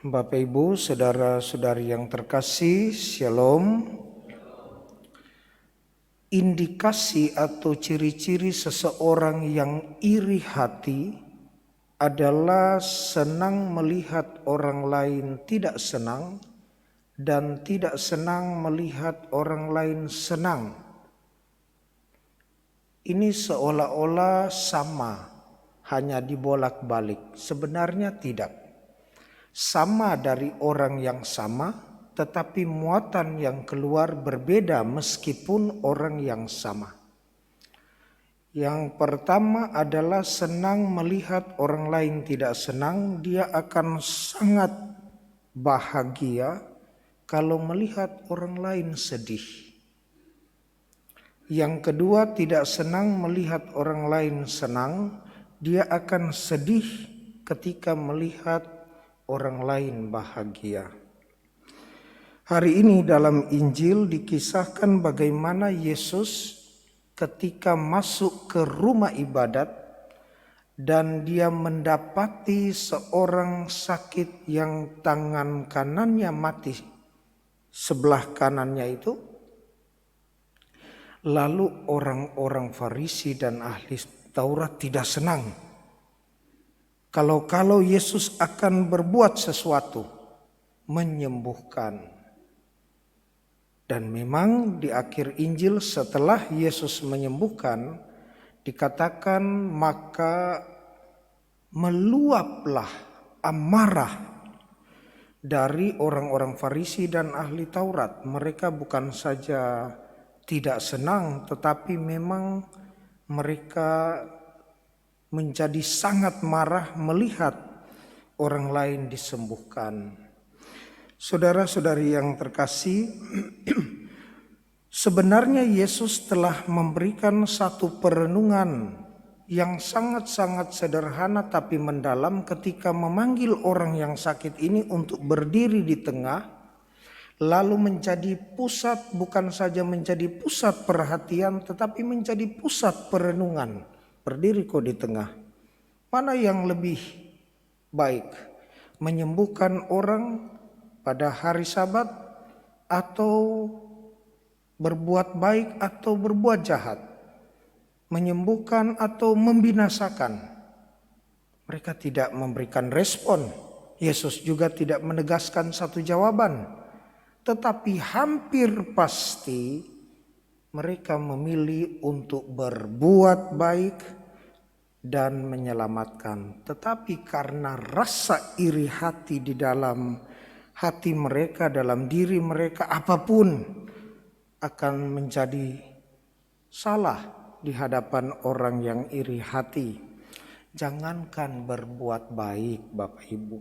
Bapak Ibu, saudara-saudari yang terkasih, Shalom. Indikasi atau ciri-ciri seseorang yang iri hati adalah senang melihat orang lain tidak senang dan tidak senang melihat orang lain senang. Ini seolah-olah sama, hanya dibolak-balik. Sebenarnya tidak. Sama dari orang yang sama, tetapi muatan yang keluar berbeda meskipun orang yang sama. Yang pertama adalah senang melihat orang lain tidak senang. Dia akan sangat bahagia kalau melihat orang lain sedih. Yang kedua, tidak senang melihat orang lain senang. Dia akan sedih ketika melihat orang lain bahagia. Hari ini dalam Injil dikisahkan bagaimana Yesus ketika masuk ke rumah ibadat dan dia mendapati seorang sakit yang tangan kanannya mati sebelah kanannya itu. Lalu orang-orang Farisi dan ahli Taurat tidak senang. Kalau Yesus akan berbuat sesuatu, menyembuhkan. Dan memang di akhir Injil setelah Yesus menyembuhkan, dikatakan maka meluaplah amarah dari orang-orang Farisi dan ahli Taurat. Mereka bukan saja tidak senang, tetapi memang mereka menjadi sangat marah melihat orang lain disembuhkan. Saudara-saudari yang terkasih, sebenarnya Yesus telah memberikan satu perenungan yang sangat-sangat sederhana tapi mendalam ketika memanggil orang yang sakit ini untuk berdiri di tengah. Lalu menjadi pusat, bukan saja menjadi pusat perhatian, tetapi menjadi pusat perenungan. Berdiri kok di tengah. Mana yang lebih baik? Menyembuhkan orang pada hari Sabat atau berbuat baik atau berbuat jahat? Menyembuhkan atau membinasakan? Mereka tidak memberikan respon. Yesus juga tidak menegaskan satu jawaban. Tetapi hampir pasti mereka memilih untuk berbuat baik dan menyelamatkan. Tetapi karena rasa iri hati di dalam hati mereka, dalam diri mereka, apapun akan menjadi salah di hadapan orang yang iri hati. Jangankan berbuat baik, Bapak Ibu.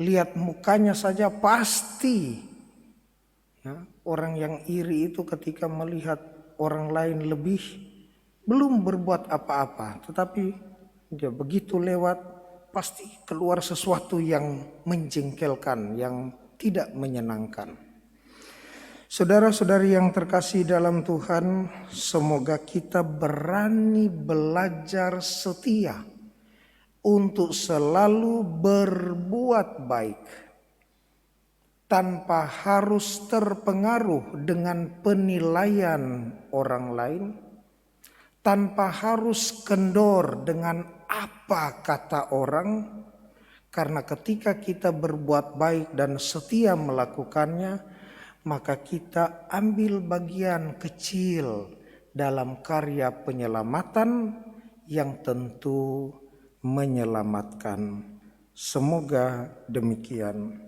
Lihat mukanya saja pasti. Orang yang iri itu ketika melihat orang lain lebih, belum berbuat apa-apa, tetapi dia begitu lewat pasti keluar sesuatu yang menjengkelkan, yang tidak menyenangkan. Saudara-saudari yang terkasih dalam Tuhan, semoga kita berani belajar setia untuk selalu berbuat baik, tanpa harus terpengaruh dengan penilaian orang lain, tanpa harus kendor dengan apa kata orang, karena ketika kita berbuat baik dan setia melakukannya, maka kita ambil bagian kecil dalam karya penyelamatan yang tentu menyelamatkan. Semoga demikian.